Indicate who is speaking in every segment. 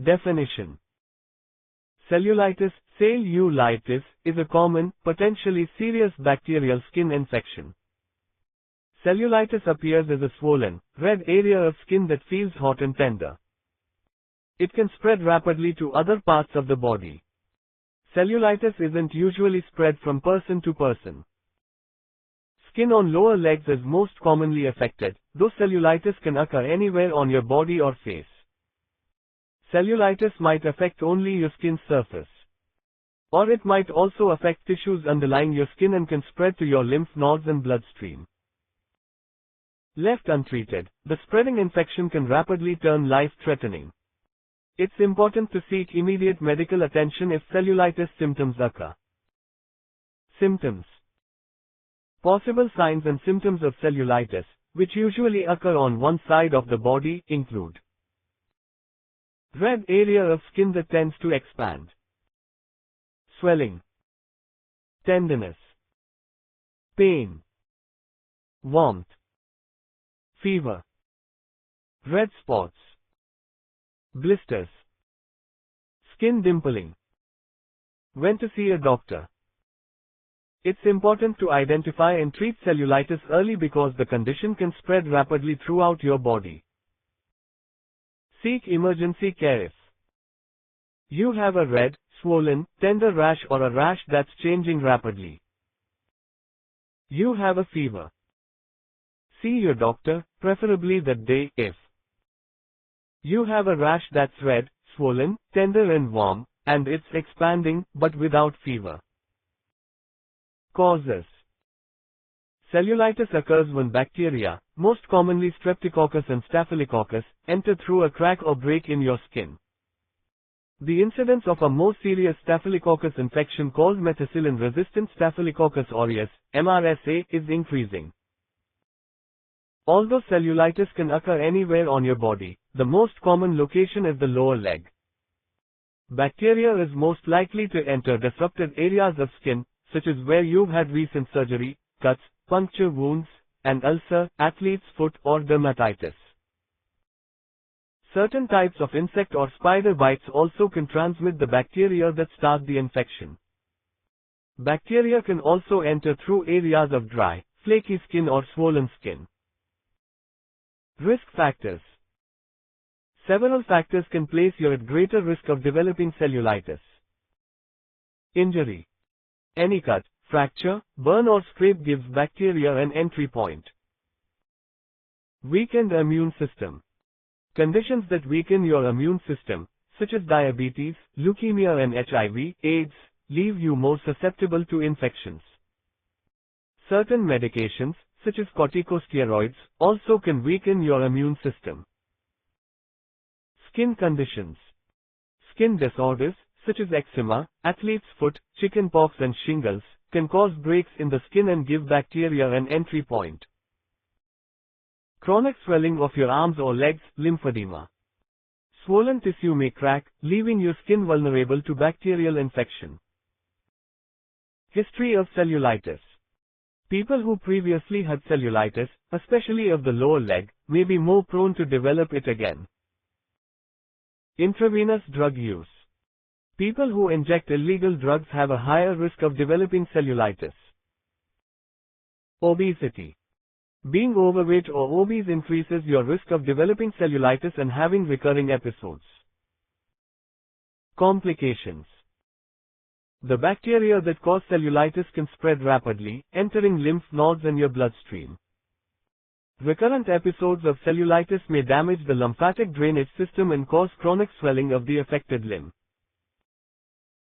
Speaker 1: Definition. Cellulitis, cellulitis, is a common, potentially serious bacterial skin infection. Cellulitis appears as a swollen, red area of skin that feels hot and tender. It can spread rapidly to other parts of the body. Cellulitis isn't usually spread from person to person. Skin on lower legs is most commonly affected, though cellulitis can occur anywhere on your body or face. Cellulitis might affect only your skin's surface. Or it might also affect tissues underlying your skin and can spread to your lymph nodes and bloodstream. Left untreated, the spreading infection can rapidly turn life-threatening. It's important to seek immediate medical attention if cellulitis symptoms occur. Symptoms. Possible signs and symptoms of cellulitis, which usually occur on one side of the body, include red area of skin that tends to expand, swelling, tenderness, pain, warmth, fever, red spots, blisters, skin dimpling. When to see a doctor? It's important to identify and treat cellulitis early because the condition can spread rapidly throughout your body. Seek emergency care if you have a red, swollen, tender rash or a rash that's changing rapidly. You have a fever. See your doctor, preferably that day. If you have a rash that's red, swollen, tender and warm, and it's expanding, but without fever. Causes. Cellulitis occurs when bacteria, most commonly Streptococcus and Staphylococcus, enter through a crack or break in your skin. The incidence of a more serious Staphylococcus infection called methicillin-resistant Staphylococcus aureus, MRSA, is increasing. Although cellulitis can occur anywhere on your body, the most common location is the lower leg. Bacteria is most likely to enter disrupted areas of skin, such as where you've had recent surgery, cuts, puncture wounds, an ulcer, athlete's foot or dermatitis. Certain types of insect or spider bites also can transmit the bacteria that start the infection. Bacteria can also enter through areas of dry, flaky skin or swollen skin. Risk factors. Several factors can place you at greater risk of developing cellulitis. Injury. Any cut, fracture, burn or scrape gives bacteria an entry point. Weakened immune system. Conditions that weaken your immune system, such as diabetes, leukemia and HIV, AIDS, leave you more susceptible to infections. Certain medications, such as corticosteroids, also can weaken your immune system. Skin conditions. Skin disorders, such as eczema, athlete's foot, chickenpox and shingles, can cause breaks in the skin and give bacteria an entry point. Chronic swelling of your arms or legs, lymphedema. Swollen tissue may crack, leaving your skin vulnerable to bacterial infection. History of cellulitis. People who previously had cellulitis, especially of the lower leg, may be more prone to develop it again. Intravenous drug use. People who inject illegal drugs have a higher risk of developing cellulitis. Obesity. Being overweight or obese increases your risk of developing cellulitis and having recurring episodes. Complications. The bacteria that cause cellulitis can spread rapidly, entering lymph nodes and your bloodstream. Recurrent episodes of cellulitis may damage the lymphatic drainage system and cause chronic swelling of the affected limb.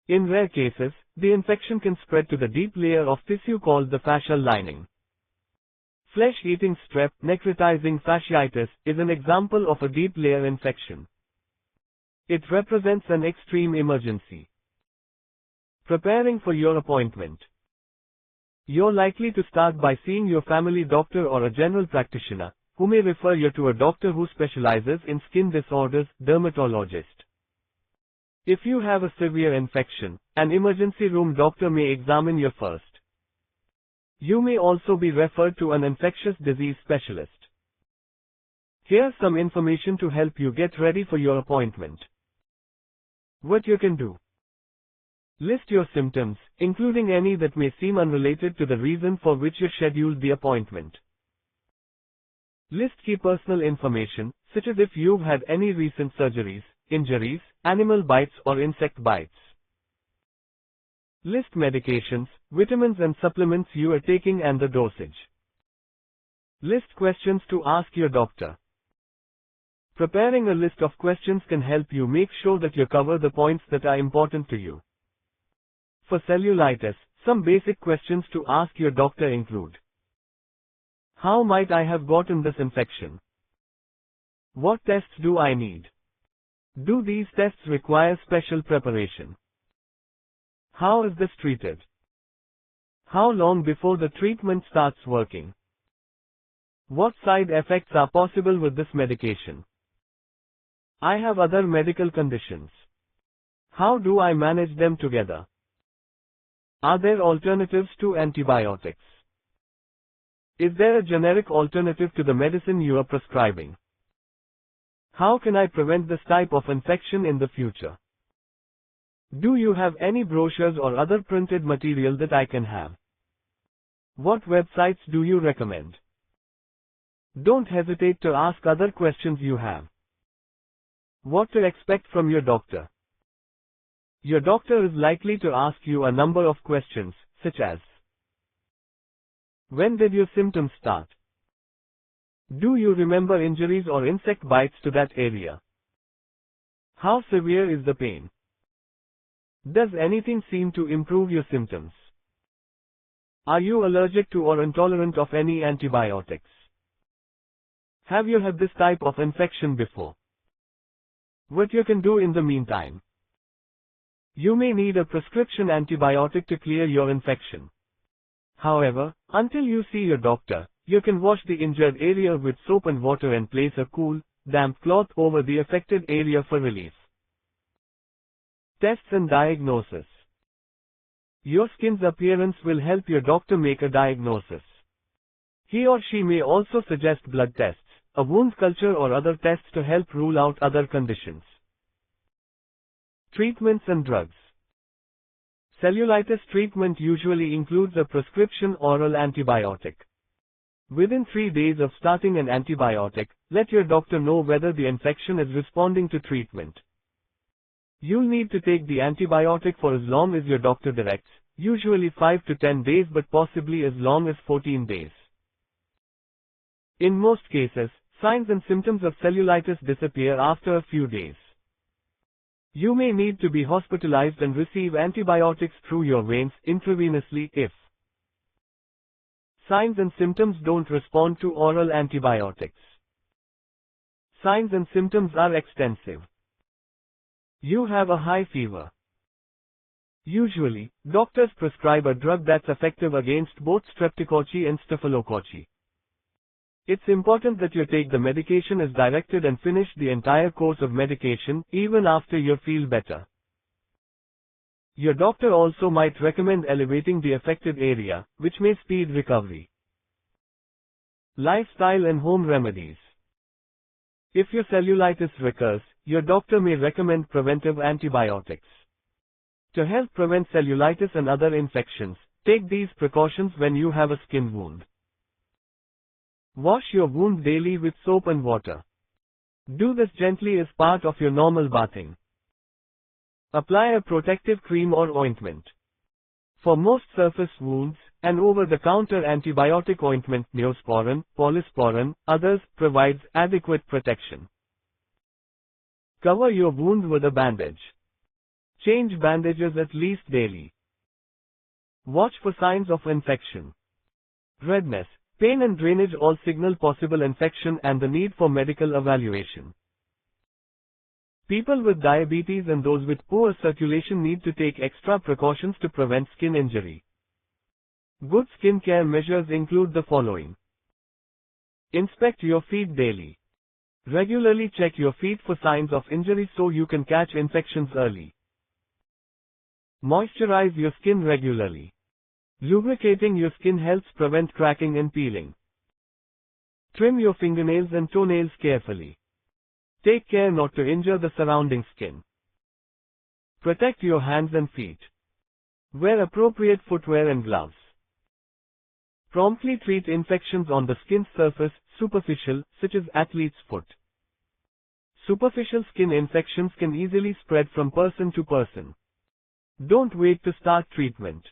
Speaker 1: In rare cases, the infection can spread to the deep layer of tissue called the fascial lining. Flesh-eating strep, necrotizing fasciitis, is an example of a deep layer infection. It represents an extreme emergency. Preparing for your appointment. You're likely to start by seeing your family doctor or a general practitioner, who may refer you to a doctor who specializes in skin disorders, dermatologist. If you have a severe infection, an emergency room doctor may examine you first. You may also be referred to an infectious disease specialist. Here's some information to help you get ready for your appointment. What you can do. List your symptoms, including any that may seem unrelated to the reason for which you scheduled the appointment. List key personal information, such as if you've had any recent surgeries, injuries, animal bites or insect bites. List medications, vitamins and supplements you are taking and the dosage. List questions to ask your doctor. Preparing a list of questions can help you make sure that you cover the points that are important to you. For cellulitis, some basic questions to ask your doctor include: how might I have gotten this infection? What tests do I need? Do these tests require special preparation? How is this treated? How long before the treatment starts working? What side effects are possible with this medication? I have other medical conditions. How do I manage them together? Are there alternatives to antibiotics? Is there a generic alternative to the medicine you are prescribing? How can I prevent this type of infection in the future? Do you have any brochures or other printed material that I can have? What websites do you recommend? Don't hesitate to ask other questions you have. What to expect from your doctor. Your doctor is likely to ask you a number of questions, such as: when did your symptoms start? Do you remember injuries or insect bites to that area? How severe is the pain? Does anything seem to improve your symptoms? Are you allergic to or intolerant of any antibiotics? Have you had this type of infection before? What you can do in the meantime. You may need a prescription antibiotic to clear your infection. However, until you see your doctor, you can wash the injured area with soap and water and place a cool, damp cloth over the affected area for relief. Tests and diagnosis. Your skin's appearance will help your doctor make a diagnosis. He or she may also suggest blood tests, a wound culture or other tests to help rule out other conditions. Treatments and drugs. Cellulitis treatment usually includes a prescription oral antibiotic. Within 3 days of starting an antibiotic, let your doctor know whether the infection is responding to treatment. You'll need to take the antibiotic for as long as your doctor directs, usually 5 to 10 days but possibly as long as 14 days. In most cases, signs and symptoms of cellulitis disappear after a few days. You may need to be hospitalized and receive antibiotics through your veins intravenously if signs and symptoms don't respond to oral antibiotics. Signs and symptoms are extensive. You have a high fever. Usually, doctors prescribe a drug that's effective against both streptococci and staphylococci. It's important that you take the medication as directed and finish the entire course of medication, even after you feel better. Your doctor also might recommend elevating the affected area, which may speed recovery. Lifestyle and home remedies. If your cellulitis recurs, your doctor may recommend preventive antibiotics. To help prevent cellulitis and other infections, take these precautions when you have a skin wound. Wash your wound daily with soap and water. Do this gently as part of your normal bathing. Apply a protective cream or ointment. For most surface wounds, an over-the-counter antibiotic ointment Neosporin, Polysporin, others, provides adequate protection. Cover your wound with a bandage. Change bandages at least daily. Watch for signs of infection. Redness, pain and drainage all signal possible infection and the need for medical evaluation. People with diabetes and those with poor circulation need to take extra precautions to prevent skin injury. Good skin care measures include the following. Inspect your feet daily. Regularly check your feet for signs of injury so you can catch infections early. Moisturize your skin regularly. Lubricating your skin helps prevent cracking and peeling. Trim your fingernails and toenails carefully. Take care not to injure the surrounding skin. Protect your hands and feet. Wear appropriate footwear and gloves. Promptly treat infections on the skin surface, superficial, such as athlete's foot. Superficial skin infections can easily spread from person to person. Don't wait to start treatment.